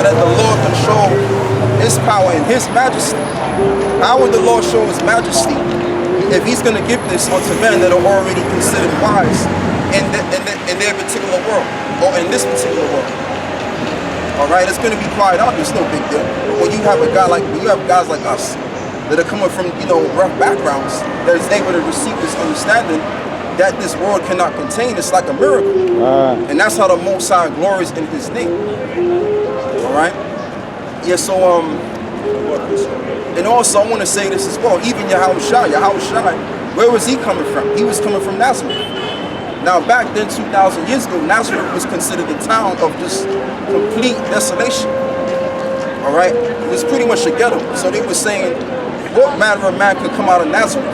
that the Lord can show his power and his majesty. How would the Lord show his majesty if he's going to give this unto men that are already considered wise in their particular world, or in this particular world? All right, it's going to be quite obvious, no big deal. When you have guys like us that are coming from, rough backgrounds, that is able to receive this understanding that this world cannot contain, it's like a miracle. And that's how the Most High glories in his name. All right? Yeah, so, and also I want to say this as well, even Yahushua, where was he coming from? He was coming from Nazareth. Now back then, 2,000 years ago, Nazareth was considered a town of just complete desolation. All right? It was pretty much a ghetto. So they were saying, what manner of man could come out of Nazareth?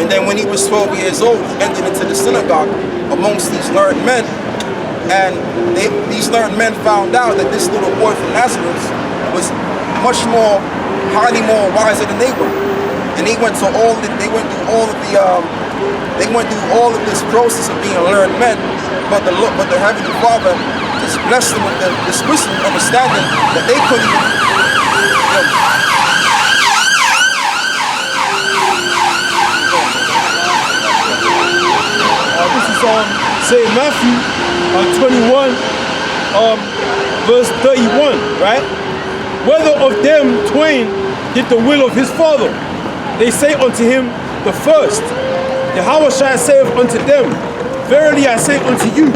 And then when he was 12 years old, he entered into the synagogue amongst these learned men. And these learned men found out that this little boy from Nazareth was highly more wiser than they were. And they went through all of this process of being learned men. But the Heavenly Father just blessed them with this wisdom, understanding that they couldn't even. This is St. Matthew 21, verse 31, right? Whether of them twain did the will of his father, they say unto him the first. Yahushua saith unto them, verily I say unto you,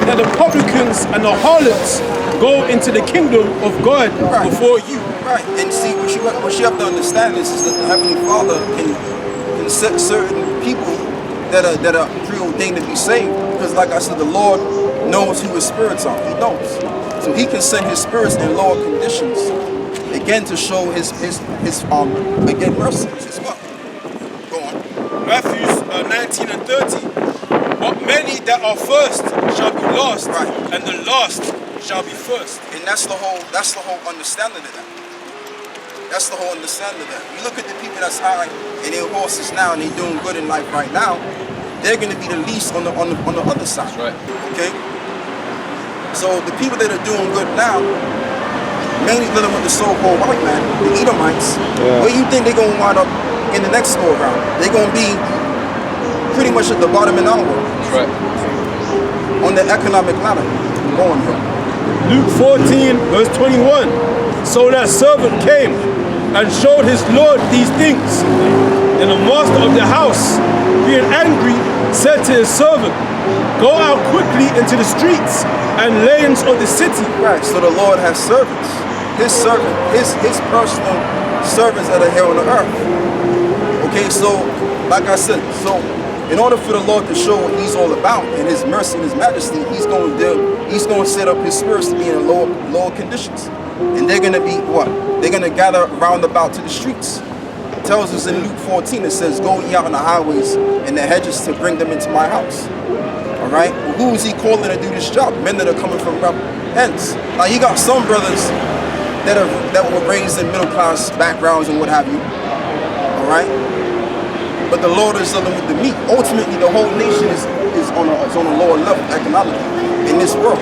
that the publicans and the harlots go into the kingdom of God before you. Right, and see, what you have to understand is that the Heavenly Father can set certain people that are preordained to be saved, because like I said, the Lord knows who his spirits are. He knows, so he can send his spirits in lower conditions, again to show his mercy. His what? Go on. Matthew 19 and 30. But many that are first shall be lost, and the last shall be first. And that's the whole understanding of that. That's the whole understanding of that. You look at the people that's high in their horses now and they're doing good in life right now, they're going to be the least on the other side. That's right. Okay? So the people that are doing good now, mainly dealing with the so-called white man, the Edomites, where you think they're going to wind up in the next go around? They're going to be pretty much at the bottom in our world. That's right. On the economic ladder. Go on, bro. Luke 14, verse 21. So that servant came and showed his Lord these things. And the master of the house, being angry, said to his servant, go out quickly into the streets and lanes of the city. Right, so the Lord has servants. His servant, his personal servants that are here on the earth. Okay, so, like I said, so in order for the Lord to show what he's all about and his mercy and his majesty, he's going to set up his spirits to be in lower conditions. And they're going to be what? They're going to gather round about to the streets. It tells us in Luke 14, it says, go ye out on the highways and the hedges to bring them into my house. All right? Well, who is he calling to do this job? Men that are coming from rough ends. Now, you got some brothers that were raised in middle class backgrounds and what have you. All right? But the Lord is dealing with the meek. Ultimately, the whole nation is on a lower level economically in this world.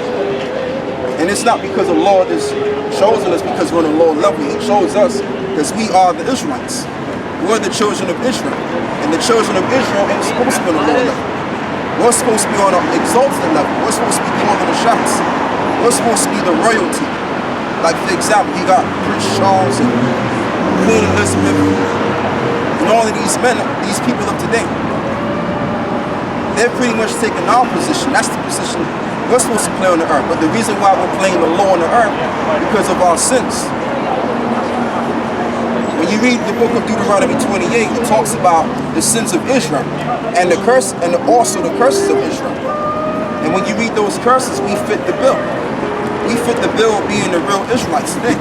And it's not because the Lord has chosen us because we're on a lower level. He chose us because we are the Israelites. We're the children of Israel. And the children of Israel ain't supposed to be on a lower level. We're supposed to be on an exalted level. We're supposed to be calling the shots. We're supposed to be the royalty. Like, for example, you got Prince Charles and Queen Elizabeth and all of these men, these people of today. They're pretty much taking our position. That's the position we're supposed to play on the earth. But the reason why we're playing the law on the earth because of our sins. When you read the book of Deuteronomy 28, it talks about the sins of Israel and the curse, and also the curses of Israel. And when you read those curses, we fit the bill. We fit the bill of being the real Israelites today.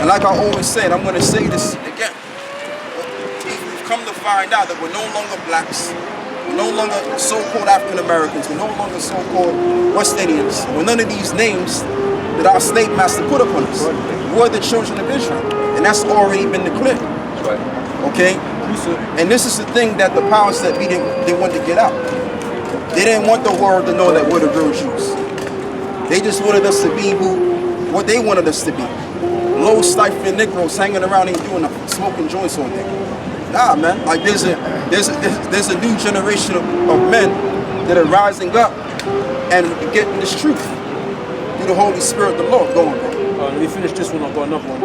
And like I always said, I'm going to say this again. We've come to find out that we're no longer blacks. We're no longer so-called African Americans. We're no longer so-called West Indians. We're none of these names that our slave master put upon us. We're the children of Israel. And that's already been declared. Okay? And this is the thing that the powers that be didn't want to get out. They didn't want the world to know that we're the real Jews. They just wanted us to be what they wanted us to be. Low stifling Negroes hanging around ain't doing nothing, smoking joints all day. Nah, man. Like there's a new generation of men that are rising up and getting this truth through the Holy Spirit, the Lord. Go on, bro. Let me finish this one. I've got another one.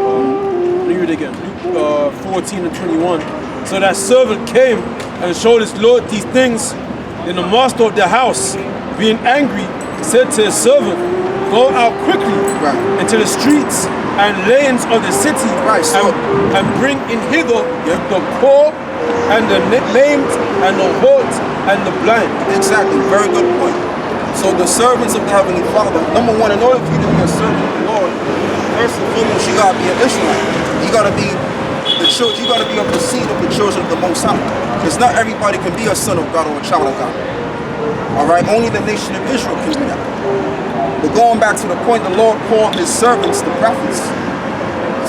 Let me read it again. Luke 14 and 21. So that servant came and showed his Lord these things. Then the master of the house, being angry, said to his servant, go out quickly into the streets and lanes of the city, and bring in hither the poor and the maimed and the halt and the blind. Exactly, very good point. So the servants of the Heavenly Father, number one, in order for you to be a servant of the Lord, first and foremost, you gotta be an Israelite. You gotta be the children. You gotta be of the seed of the children of the Most High. Because not everybody can be a son of God or a child of God. All right, only the nation of Israel can do that. But going back to the point, the Lord called his servants, the prophets,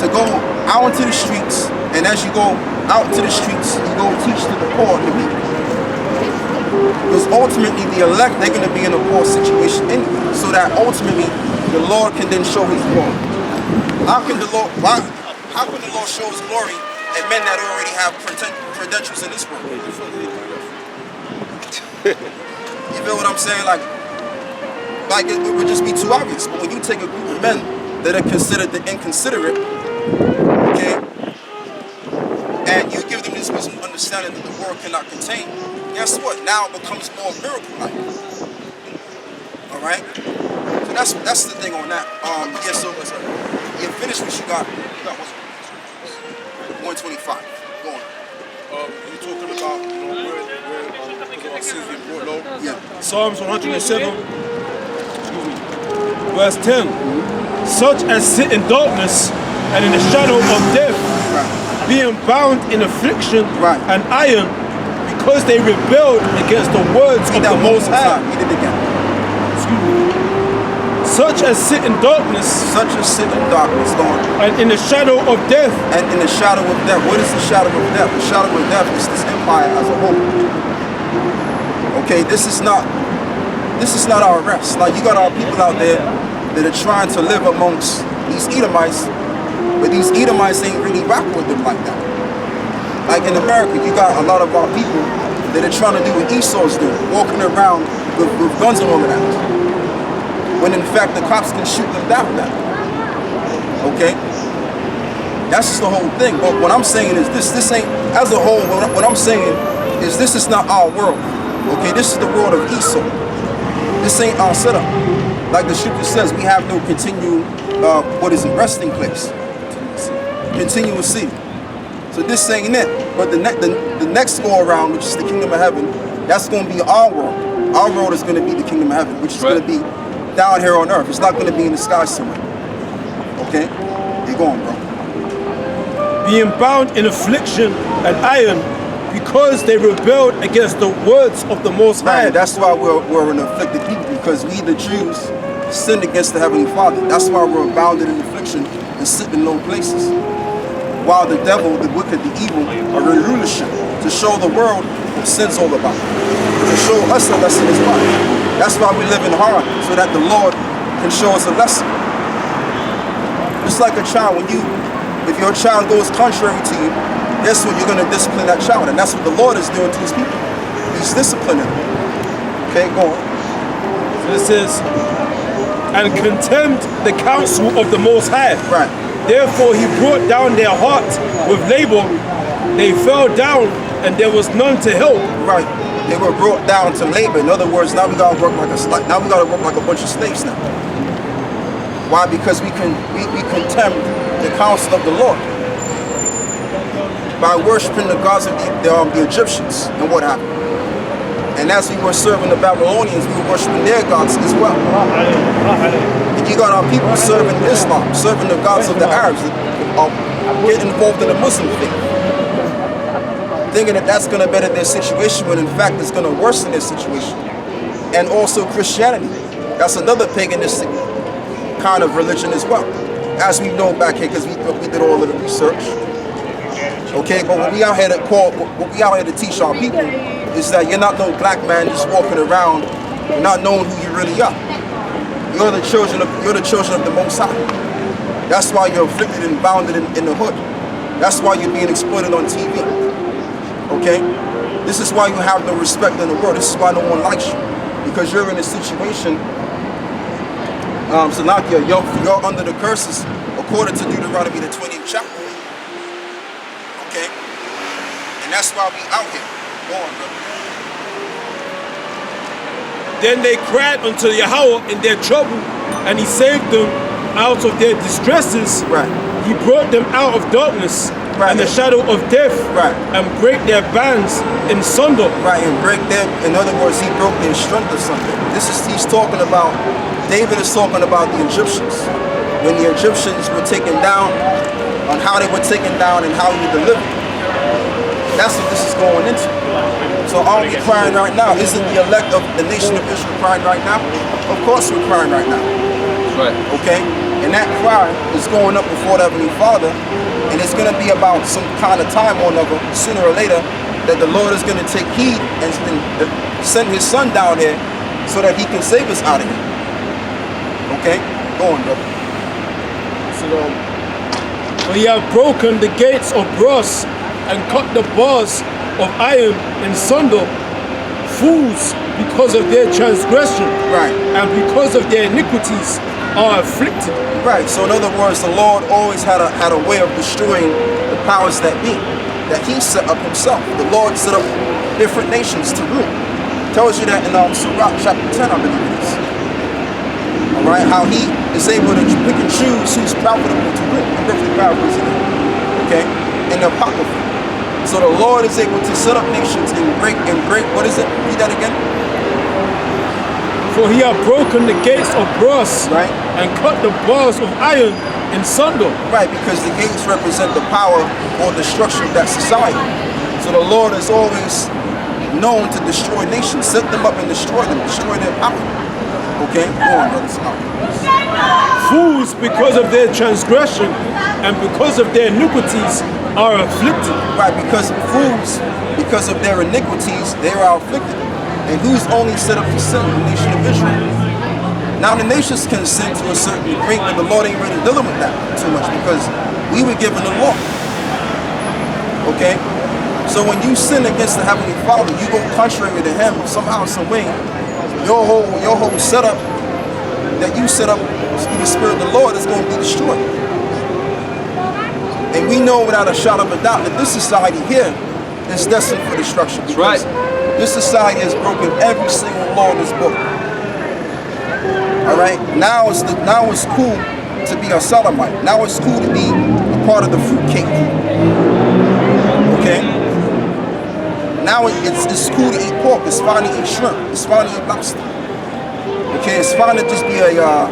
to go out into the streets, and as you go out into the streets, you go teach to the poor and the meek. Because ultimately, the elect, they're going to be in a poor situation anyway, so that ultimately, the Lord can then show his glory. How can the Lord show his glory in men that already have credentials in this world? You feel what I'm saying? Like it would just be too obvious. But when you take a group of men that are considered the inconsiderate, okay, and you give them this wisdom understanding that the world cannot contain, guess what? Now it becomes more miracle-like. All right. So that's the thing on that. Yeah. So you finish what you got. You got 125. Go on. You're talking about where our sins being brought low. Yeah. Psalms 107. Verse 10, such as sit in darkness and in the shadow of death, being bound in affliction and iron, because they rebelled against the words of the Most High. Read it again. Excuse me. Such as sit in darkness. Such as sit in darkness, go on. And in the shadow of death. And in the shadow of death. What is the shadow of death? The shadow of death is this empire as a whole. Okay, this is not our rest. Like, you got our people out there that are trying to live amongst these Edomites, but these Edomites ain't really rock with them like that. Like in America, you got a lot of our people that are trying to do what Esau's doing, walking around with guns and all of that. When in fact the cops can shoot them down now. Okay? That's just the whole thing. But what I'm saying is this ain't, as a whole, what I'm saying is this is not our world. Okay, this is the world of Esau. This ain't our setup. Like the scripture says, we have no continual, resting place. Continuous seed. So this ain't it. But the next go around, which is the kingdom of heaven, that's going to be our world. Our world is going to be the kingdom of heaven, which is going to be down here on earth. It's not going to be in the sky somewhere. Okay? You're going, bro. Being bound in affliction and iron, because they rebelled against the words of the Most High. Right, that's why we're an afflicted people, because we, the Jews, sinned against the Heavenly Father. That's why we're bounded in affliction and sit in low places. While the devil, the wicked, the evil are in rulership to show the world what sin's all about, to show us a lesson as well. That's why we live in hard, so that the Lord can show us a lesson. Just like a child, if your child goes contrary to you, guess what? You're going to discipline that child. And that's what the Lord is doing to his people. He's disciplining them. Okay, go on. So it says, and contemned the counsel of the Most High. Right. Therefore he brought down their heart with labor. They fell down, and there was none to help. Right. They were brought down to labor. In other words, now we gotta work like a bunch of slaves now. Why? Because we contemn the counsel of the Lord by worshiping the gods of the Egyptians. And what happened? And as we were serving the Babylonians, we were worshiping their gods as well. And you got our people serving Islam, serving the gods of the Arabs, getting involved in the Muslim faith, thinking that that's going to better their situation, when in fact it's going to worsen their situation. And also Christianity. That's another paganistic kind of religion as well. As we know back here, because we did all of the research. Okay, but what we out here to teach our people is that you're not no black man just walking around, not knowing who you really are. You're the children of the Most High. That's why you're afflicted and bounded in the hood. That's why you're being exploited on TV. Okay? This is why you have no respect in the world. This is why no one likes you. Because you're in a situation, Salakia, you're under the curses according to Deuteronomy the 20th chapter. Okay? And that's why we out here. Go on, brother. Then they cried unto Yahweh in their trouble, and he saved them out of their distresses. Right. He brought them out of darkness Right. and the shadow of death, Right. and break their bands in sunder. Right, and break them. In other words, he broke their strength or something. He's talking about, David is talking about the Egyptians. When the Egyptians were taken down, on how they were taken down and how he delivered. That's what this is going into. So are we crying right now? Isn't the elect of the nation of Israel crying right now? Of course we're crying right now. Right. Okay? And that cry is going up before the Heavenly Father, and it's going to be about some kind of time or another, sooner or later, that the Lord is going to take heed and send his son down here so that he can save us out of here. Okay? Go on, brother. For he hath broken the gates of brass and cut the bars of iron in sunder. Fools, because of their transgression, Right. and because of their iniquities, are afflicted. Right. So in other words, the Lord always had a way of destroying the powers that be, that he set up himself. The Lord set up different nations to rule. Tells you that in Sirach chapter 10, I believe it is. Alright, how he is able to pick and choose who's profitable to rule. I'm perfectly paraphrasing it. Okay? In the Apocrypha. So the Lord is able to set up nations and break, what is it? Read that again. For he hath broken the gates of brass, Right. and cut the bars of iron in sunder. Right, because the gates represent the power or the structure of that society. So the Lord is always known to destroy nations, set them up and destroy them, destroy their power. Okay? Go on, brother. Fools, because of their transgression and because of their iniquities, are afflicted. Right, because fools, because of their iniquities, they are afflicted. And who's only set up to sin? The nation of Israel. Now the nations can sin to a certain degree, but the Lord ain't really dealing with that too much because we were given the law. Okay? So when you sin against the Heavenly Father, you go contrary to him somehow, some way. Your whole setup that you set up through the Spirit of the Lord is going to be destroyed. And we know without a shadow of a doubt that this society here is destined for destruction. That's right. This society has broken every single law in this book. All right. Now it's cool to be a Sodomite. Now it's cool to be a part of the fruitcake. Okay. Now it's cool to eat pork. It's fine to eat shrimp. It's fine to eat lobster. Okay. It's fine to just be a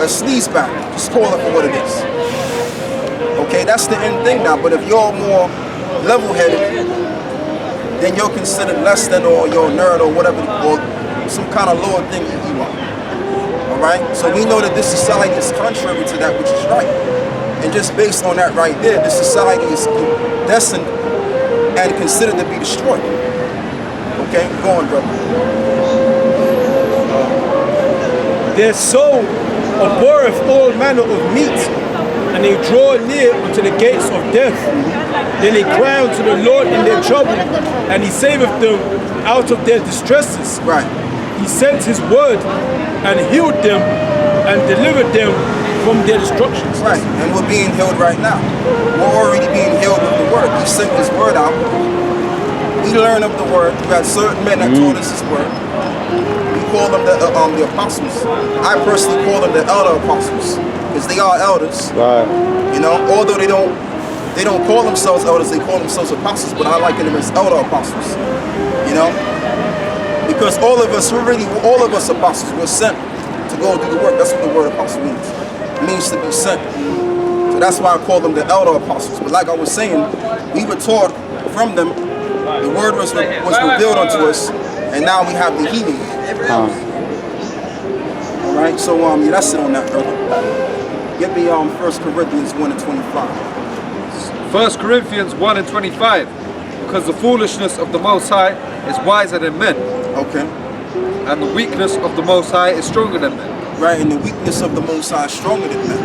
sleazebag. Just call it for what it is. Okay, that's the end thing now. But if you're more level-headed, then you're considered less than, or you're a nerd, or whatever, or some kind of lower thing that you are. All right. So we know that this society is contrary to that which is right, and just based on that right there, this society is destined and considered to be destroyed. Okay, go on, brother. Their soul abhorreth all manner of meat, and they draw near unto the gates of death. Then they cry unto the Lord in their trouble, and he saveth them out of their distresses. Right. He sent his word and healed them and delivered them from their destructions. Right, and we're being healed right now. We're already being healed with the word. He sent his word out. We learn of the word. We had certain men that taught us his word. We call them the apostles. I personally call them the elder apostles, because they are elders. Right. You know, although they don't call themselves elders, they call themselves apostles, but I liken them as elder apostles. You know? Because all of us apostles were sent to go do the work. That's what the word apostle means. It means to be sent. So that's why I call them the elder apostles. But like I was saying, we were taught from them, the word was revealed unto us, and now we have the healing. Alright, so yeah, that's it on that, brother. Get me 1 Corinthians 1 and 25. 1 Corinthians 1 and 25. Because the foolishness of the Most High is wiser than men, Okay. and the weakness of the Most High is stronger than men. right? And the weakness of the Most High is stronger than men.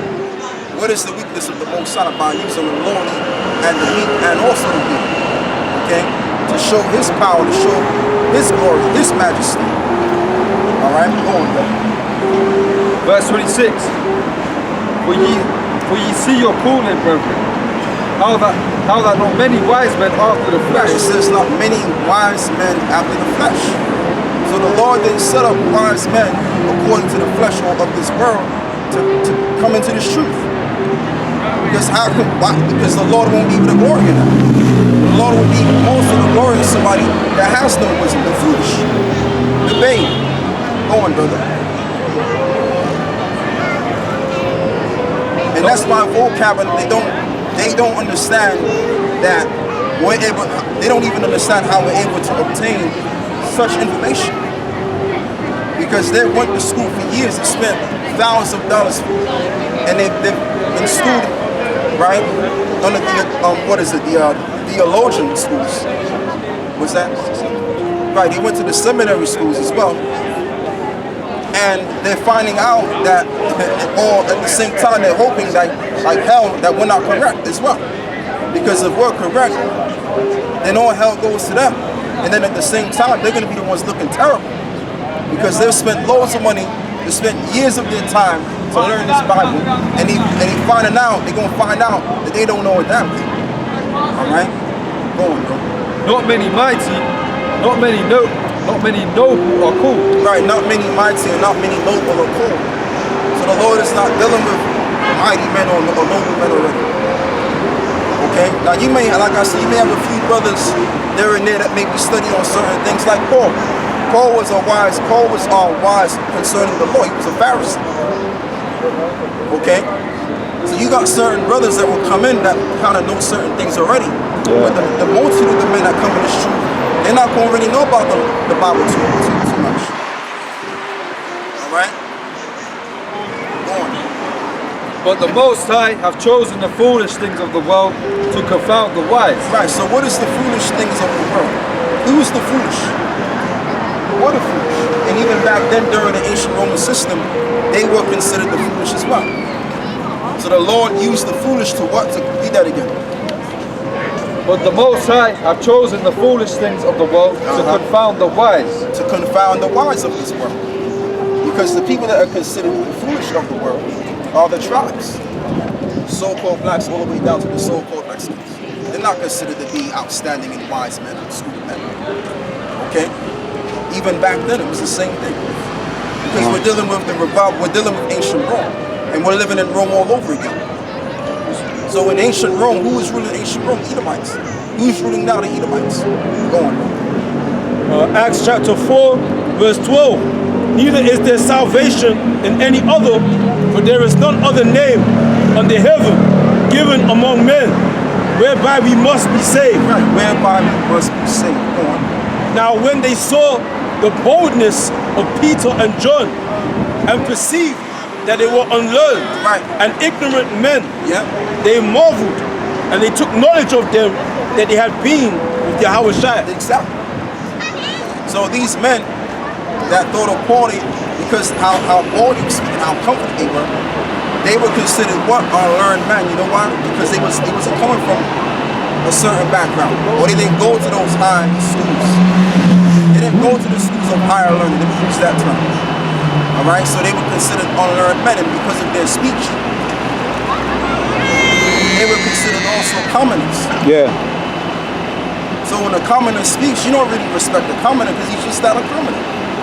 What is the weakness of the Most High? By using the lowly and the weak and also the weak, okay? To show his power, to show his glory, his majesty. All right, go on, brother. Verse 26. For ye see your calling, brethren, how that not many wise men after the Right, flesh. it says not many wise men after the flesh. So the Lord didn't set up wise men according to the flesh or of this world to come into this truth. Because why? Because the Lord won't give the glory in that. The Lord will be most of the glory in somebody that has no wisdom, the foolish, the babe. Go on, brother. And that's my vocab, and they don't understand that they don't even understand how we're able to obtain such information. Because they went to school for years and spent thousands of dollars, and they've been schooled, right? Under the theologian schools. What's that? Right, they went to the seminary schools as well. And they're finding out that, or at the same time, they're hoping like hell that we're not correct as well. Because if we're correct, then all hell goes to them. And then at the same time, they're going to be the ones looking terrible. Because they've spent loads of money, they spent years of their time to learn this Bible. And they're going to find out that they don't know a damn thing. All right? Go on, bro. Not many mighty, not many noble are called. Right, not many mighty and not many noble or cool. So the Lord is not dealing with mighty men or noble men already. Okay? Now you may, like I said, you may have a few brothers there and there that may be studying on certain things like Paul. Paul was wise concerning the law. He was a Pharisee. Okay? So you got certain brothers that will come in that kind of know certain things already. Yeah. But the multitude of the men that come in this truth, they're not going to really know about the Bible too much. All right? Go on. But the Most High have chosen the foolish things of the world to confound the wise. Right, so what is the foolish things of the world? Who is the foolish? What are foolish? And even back then during the ancient Roman system, they were considered the foolish as well. So the Lord used the foolish to what? To be that again. But the Most High have chosen the foolish things of the world to confound the wise. To confound the wise of this world. Because the people that are considered the foolish of the world are the tribes. So-called blacks all the way down to the so-called Mexicans. They're not considered to be outstanding and wise men and stupid men. Okay? Even back then it was the same thing. Because we're dealing with the revival, we're dealing with ancient Rome. And we're living in Rome all over again. So in ancient Rome, who was ruling ancient Rome? Edomites. Who's ruling now the Edomites? Go on. Acts chapter 4, verse 12. Neither is there salvation in any other, for there is none other name under heaven given among men, whereby we must be saved. Right, whereby we must be saved. Go on. Now when they saw the boldness of Peter and John, and perceived that they were unlearned and ignorant men, they marveled, and they took knowledge of them that they had been with Yahweh Shai. Exactly. So these men that thought of Paul, because how bold he was speaking, how confident they were considered what? Unlearned men. You know why? Because they wasn't coming from a certain background, or they didn't go to those high schools. They didn't go to the schools of higher learning. They didn't use that term. All right, so they were considered unlearned men, and because of their speech, they were considered also commoners. Yeah. So when a commoner speaks, you don't really respect the commoner because he's just not a commoner.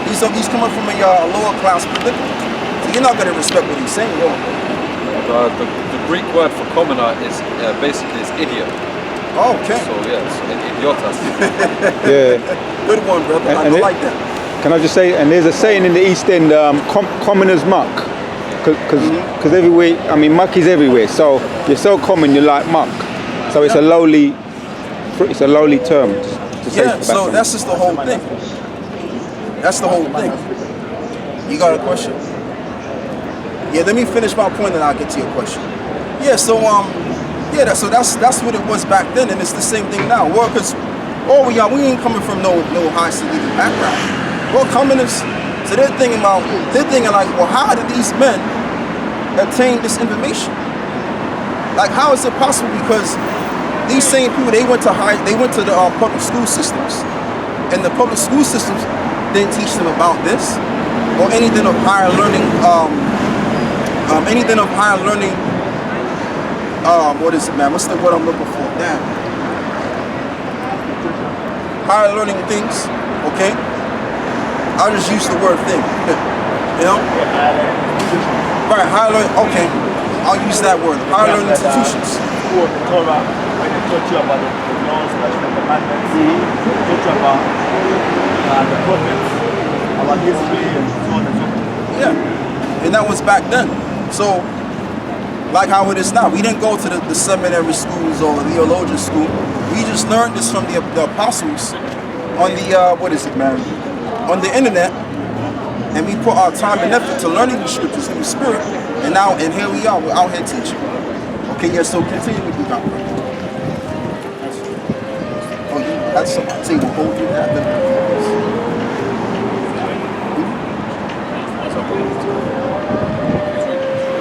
He's coming from a lower class predicament. So you're not going to respect what he's saying. The Greek word for commoner is basically is idiot. Oh, okay. So yes, idiotas. Yeah. Good one, brother. I like that. Can I just say, and there's a saying in the East End, commoner's muck. Because everywhere, I mean, muck is everywhere. So you're so common, you're like muck. So it's a lowly term to say. Yeah, so that's just the whole thing. That's the whole thing. You got a question? Yeah, let me finish my point and I'll get to your question. Yeah, so so that's what it was back then, and it's the same thing now. Well, because we ain't coming from no high civilian background. Well, commoners, So they're thinking like, well, how did these men attain this information? Like, how is it possible? Because these same people, they went to the public school systems, and the public school systems didn't teach them about this or anything of higher learning. Anything of higher learning. What is it, man? What's the word I'm looking for? Damn. Higher learning things. Okay. I'll just use the word thing. You know? Right. Higher learning. Okay. I'll use that word. Higher learning institutions. When they taught you about the laws, the commandments, they taught you about the prophets, about history, and so on and so forth. Yeah, and that was back then. So, like how it is now, we didn't go to the seminary schools or the theologian school. We just learned this from the apostles on the on the internet, and we put our time and effort to learning the scriptures in the spirit. And here we are. We're out here teaching. Okay, yeah. So continue with the doctrine. Oh, you had somebody say we'll hold you that.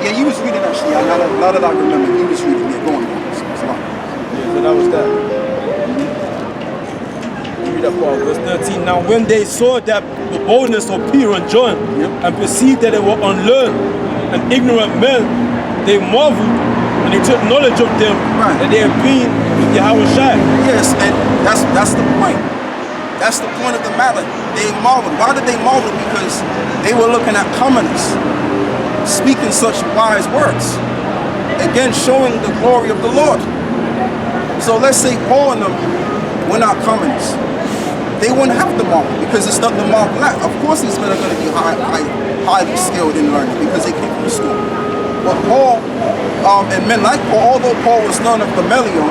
Yeah, you was reading actually. Now that I remember, you was reading. Yeah, go on. Yeah, so that was that. Read that part, verse 13. Now when they saw that the boldness of Peter and John, and perceived that they were unlearned and ignorant men, they marveled, and they took knowledge of them, that they had been with Yahweh Shai. Yes, and that's the point. That's the point of the matter. They marveled. Why did they marvel? Because they were looking at commoners speaking such wise words. Again, showing the glory of the Lord. So let's say Paul and them were not commoners. They wouldn't have to marvel because it's nothing to marvel at. Of course these men are going to be highly skilled in learning because they came from school. But Paul, and men like Paul, although Paul was none of Gamaliel,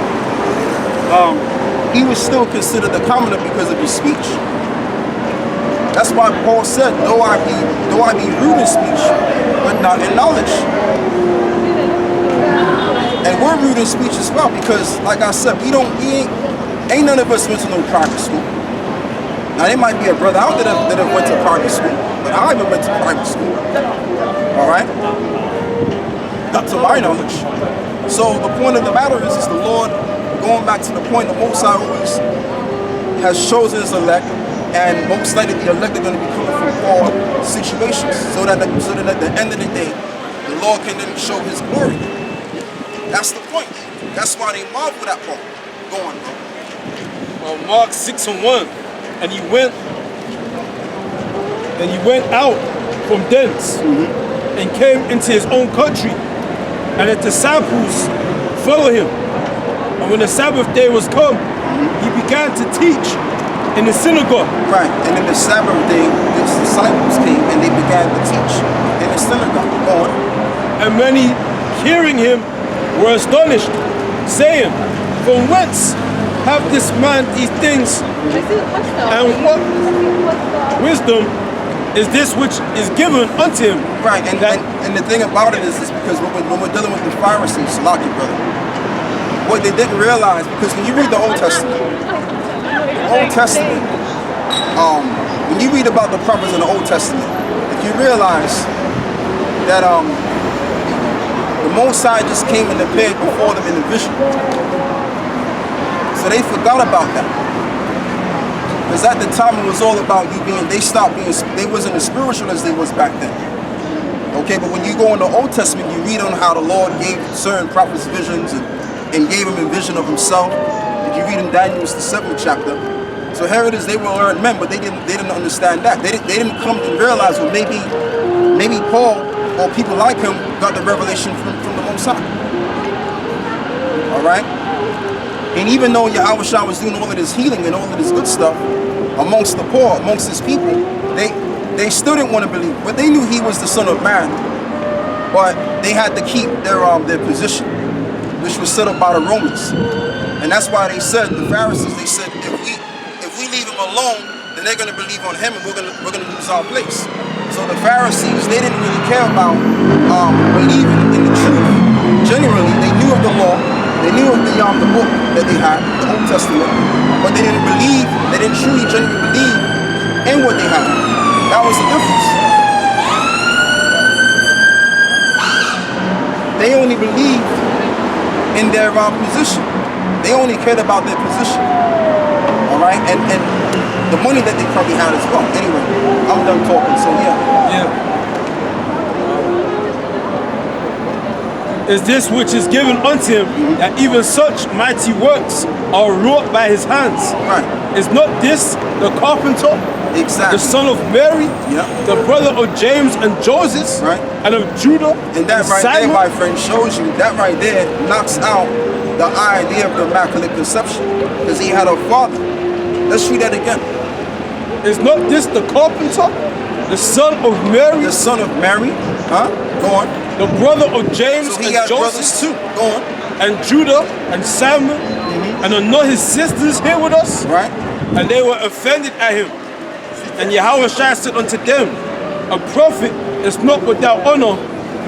he was still considered a commoner because of his speech. That's why Paul said, though I be rude in speech, but not in knowledge. And we're rude in speech as well because, like I said, ain't none of us went to no private school. Now there might be a brother out there that went to private school, but I never went to private school. All right, not to my knowledge. So the point of the matter is the Lord, going back to the point, the Most High always has chosen His elect. And most likely the elect are going to be coming from all situations so that at the end of the day, the Lord can then show His glory. That's the point. That's why they marvel at Paul. Go on, bro. Mark 6:1, and he went out from thence and came into his own country, and the disciples followed him. And when the Sabbath day was come, he began to teach in the synagogue. Right, and then the Sabbath day, his disciples came and they began to teach in the synagogue. Go on. And many hearing him were astonished, saying, from whence hath this man these things? And what wisdom is this which is given unto him? Right, and the thing about it is because when we're dealing with the Pharisees, like your brother, what they didn't realize, because when you read the Old Testament, when you read about the prophets in the Old Testament, if you realize that the Most High just came and appeared before them in a vision. So they forgot about that. Because at the time it was all about they wasn't as spiritual as they was back then. Okay, but when you go in the Old Testament, you read on how the Lord gave certain prophets visions and gave them a vision of Himself. If you read in Daniel, it's the 7th chapter. So here it is, they were learned men, but they didn't understand that. They didn't come to realize, well, maybe Paul or people like him got the revelation from the Most High. All right? And even though Yahweh Shai was doing all of this healing and all of this good stuff amongst the poor, amongst His people, they still didn't want to believe. But they knew He was the Son of Man. But they had to keep their position, which was set up by the Romans. And that's why they said, the Pharisees, they said, if we leave Him alone, then they're going to believe on Him and we're going to lose our place. So the Pharisees, they didn't really care about believing in the truth. Generally, they knew of the law, they knew of the book that they had, the Old Testament, but they didn't truly, genuinely believe in what they had. That was the difference. they only believed in their position. They only cared about their position. All right, and the money that they probably had as well. Anyway, I'm done talking. So yeah. Yeah. Is this which is given unto him, that even such mighty works are wrought by his hands? Right. Is not this the carpenter, Exactly. the son of Mary, Yeah. the brother of James and Joseph, Right. and of Judah, And that right Simon? there, my friend, shows you, that right there knocks out the idea of the Immaculate Conception. Because he had a father. Let's read that again. Is not this the carpenter, the son of Mary, The son of Mary. Huh? Go on. the brother of James So he and had brothers Joseph, too. Go on. and Judah and Simon, and are not his sisters here with us? Right? And they were offended at him. And Yahweh said unto them, a prophet is not without honor,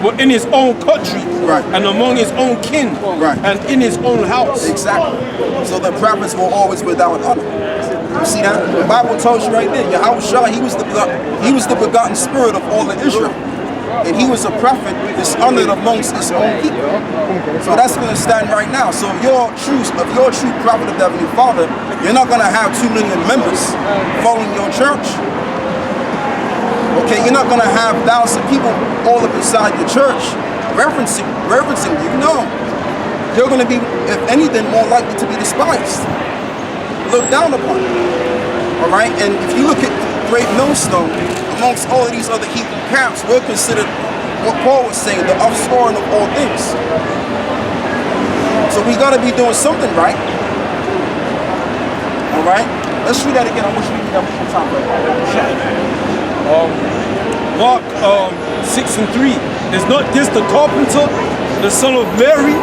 but in his own country, Right. and among his own kin, Right. and in his own house. Exactly. So the prophets were always without honor. You see that? The Bible tells you right there, Yahushua, he was the begotten spirit of all of Israel. And he was a prophet dishonored amongst his own people. So that's going to stand right now. So if you're a true prophet of the Heavenly Father, you're not going to have 2 million members following your church. Okay, you're not going to have thousands of people all up inside your church reverencing you. No. You're going to be, if anything, more likely to be despised. Looked down upon. All right? And if you look at Great Millstone, amongst all of these other Hebrew camps, we're considered what Paul was saying, the offscoring of all things. So we got to be doing something right. All right? Let's read that again. I want you to read that one more time. Mark 6 and 3. Is not this the carpenter, the son of Mary,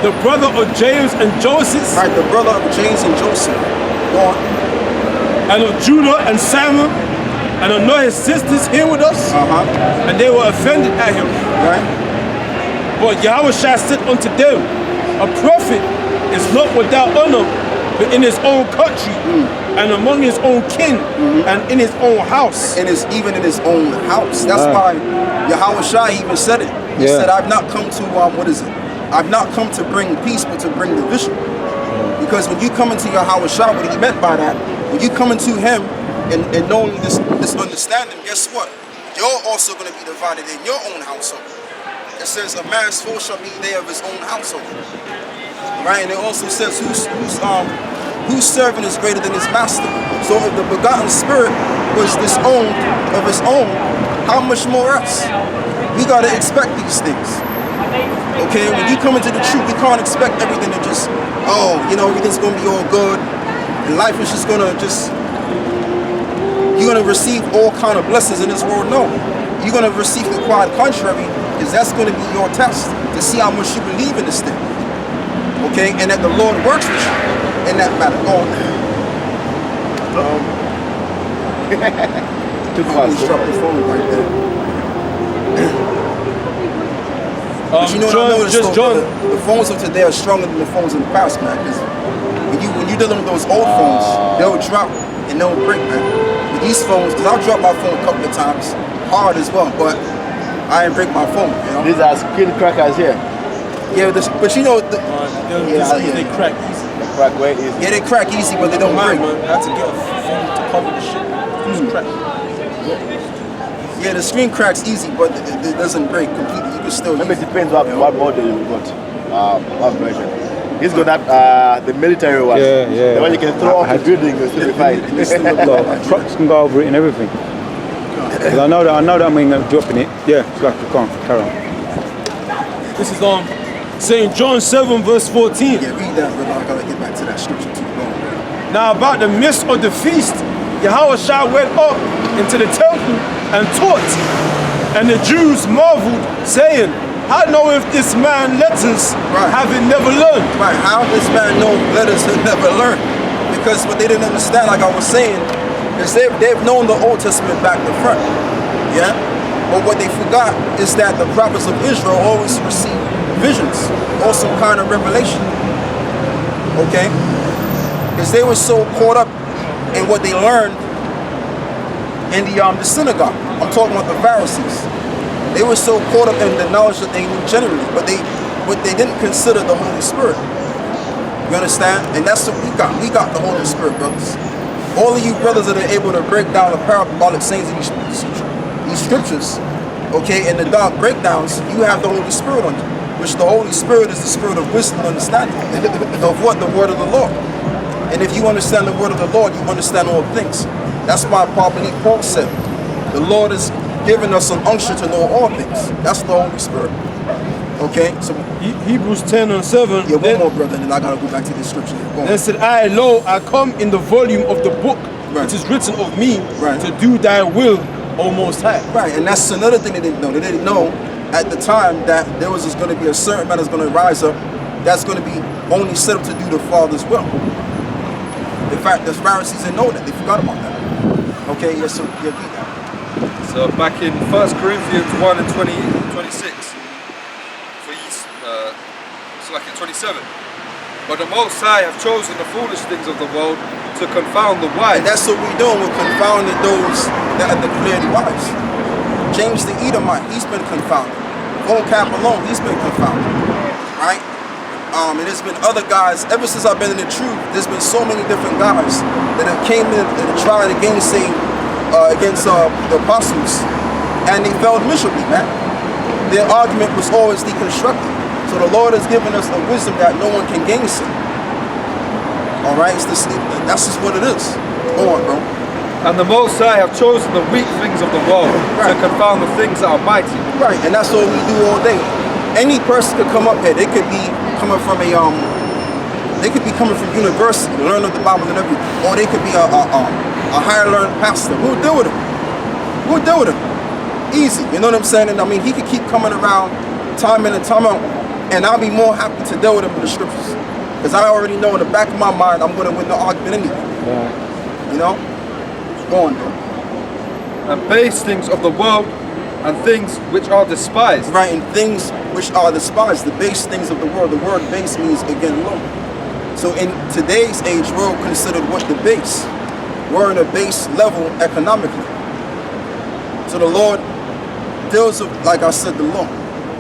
the brother of James and Joseph, All right, the brother of James and Joseph. Go on. and of Judah and Simon, and are not his sisters here with us? And they were offended at him. Right? But Yahweh said unto them, a prophet is not without honor, but in his own country, and among his own kin, and in his own house. Even in his own house. That's why Yahushua even said it. He Yeah. said, I've not come to, I've not come to bring peace, but to bring division. Because when you come into Yahushua, what he meant by that, when you come into him and knowing this understanding, guess what? You're also going to be divided in your own household. It says a man's foe shall be there of his own household. Right? And it also says whose servant is greater than his master. So if the begotten spirit was disowned of his own, how much more us? We got to expect these things. Okay, when you come into the truth, you can't expect everything to just, everything's going to be all good. And life is just going to you're going to receive all kind of blessings in this world. No. You're going to receive the quite contrary, because that's going to be your test to see how much you believe in this thing. Okay, and that the Lord works with you in that matter. Go on. Too fast. Drop the phone right there. But you know what I noticed? The phones of today are stronger than the phones in the past, man. Because when you're dealing with those old phones, they'll drop and they'll break, man. With these phones, because I'll drop my phone a couple of times, hard as well, but I didn't break my phone. You know? These are screen crackers here. Yeah, but you know, They crack easy. They crack way easy. yeah, they crack easy, but they don't break. Man, I had to get a phone to cover the shit. It's crack. Yeah, the screen cracks easy, but it doesn't break completely. You can still Maybe use it depends what model you got. What version. He's got that the military one. Yeah. The one you can throw off the building and still be fine. Trucks can go over it and everything. 'Cause I know that I'm dropping it. Yeah, it's like you can't carry on. This is St. John 7 verse 14. Yeah, read that, brother. I gotta get back to that scripture too. Go on. Now about the midst of the feast, Yahushua went up into the temple and taught. And the Jews marveled, saying, how knoweth this man letters, Right. having never learned? Right, how this man know letters and never learned? Because what they didn't understand, like I was saying, is they've known the Old Testament back to front. Yeah? But what they forgot is that the prophets of Israel always received visions or some kind of revelation. Okay? Because they were so caught up in what they learned in the synagogue. I'm talking about the Pharisees. They were so caught up in the knowledge that they knew generally, but they didn't consider the Holy Spirit. You understand? And that's what we got. We got the Holy Spirit, brothers. All of you brothers that are able to break down the parabolic sayings of these scriptures, okay, and the dark breakdowns, you have the Holy Spirit on you, which the Holy Spirit is the spirit of wisdom and understanding of what? The word of the Lord. And if you understand the word of the Lord, you understand all things. That's why probably Paul said, the Lord is giving us an unction to know all things. That's the Holy Spirit. Okay, so Hebrews 10:7. yeah, one more, brother, and then I gotta go back to this scripture. Go on. Then said, I, lo, I come in the volume of the book, Right. which is written of me, Right. to do thy will, O Most High. Right, and that's another thing they didn't know. They didn't know at the time that there was going to be a certain man that's going to rise up that's going to be only set up to do the Father's will. In fact, the Pharisees didn't know that. They forgot about that. Okay, yes, so yeah, read that. So back in 1 Corinthians 1 and 26, for ye, it's like in 27. But the Most High have chosen the foolish things of the world to confound the wise. And that's what we're doing. We're confounding those that are clearly wise. James the Edomite, he's been confounded. Vocab alone, he's been confounded. Right? And there's been other guys, ever since I've been in the truth, there's been so many different guys that have came in and tried to gainsay against the apostles, and they failed miserably, man. Their argument was always deconstructed. So the Lord has given us a wisdom that no one can gainsay. All right, that's just what it is. Go on, bro. And the Most High have chosen the weak things of the world to Right. confound the things that are mighty. Right, and that's what we do all day. Any person could come up here. They could be coming from they could be coming from university, learning the Bible and everything, or they could be a higher learned pastor. We'll deal with him. We'll deal with him. Easy, you know what I'm saying? And I mean, he could keep coming around time in and time out, and I'll be more happy to deal with him in the scriptures, because I already know in the back of my mind I'm going to win the argument anyway. You know? Go on, bro. And base things of the world and things which are despised. Right, and things which are despised, the base things of the world. The word base means, again, low. So in today's age, we're considered what? The base. We're in a base level economically. So the Lord deals with, like I said, the law.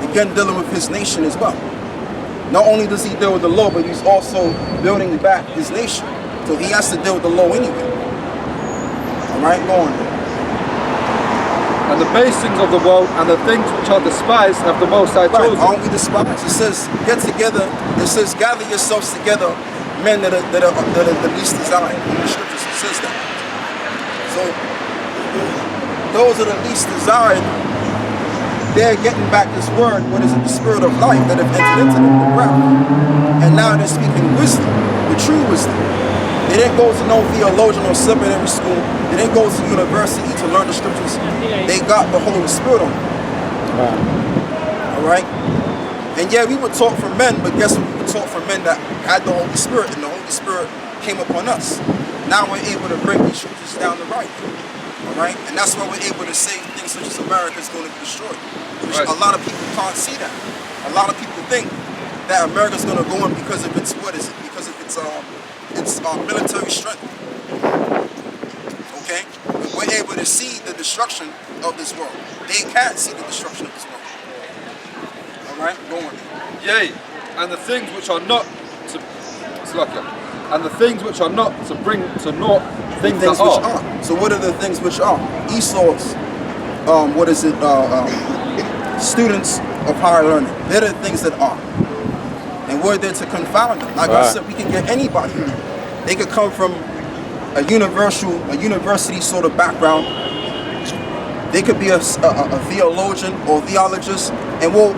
Again, dealing with his nation as well. Not only does he deal with the law, but he's also building back his nation. So he has to deal with the law anyway. All right, go on. And the base things of the world and the things which are despised have the Most High Right, chosen. aren't we despised? It says, get together. It says, gather yourselves together, men that are the least desired. In the scriptures, it says that. So, those are the least desired. They're getting back this word, what is it, the spirit of life that have entered into them, the breath. And now they're speaking wisdom, the true wisdom. They didn't go to no theologian or seminary school. They didn't go to university to learn the scriptures. They got the Holy Spirit on them. All right? And yeah, we were taught from men, but guess what? We were taught from men that had the Holy Spirit, and the Holy Spirit came upon us. Now we're able to break these scriptures down the right. All right? And that's why we're able to say things such as America is going to be destroyed. Which Right. a lot of people can't see that. A lot of people think that America's going to go in because of its, what is it? Because of its military strength. Okay? But we're able to see the destruction of this world. They can't see the destruction of this world. Alright? Go on. Yea, and the things which are not to and the things which are not to bring to naught things that Things which are. So what are the things which are? Esau's, students of higher learning. They're the things that are. And we're there to confound them. Like I Right. said, we can get anybody. They could come from a university sort of background. They could be a theologian or theologist, and we'll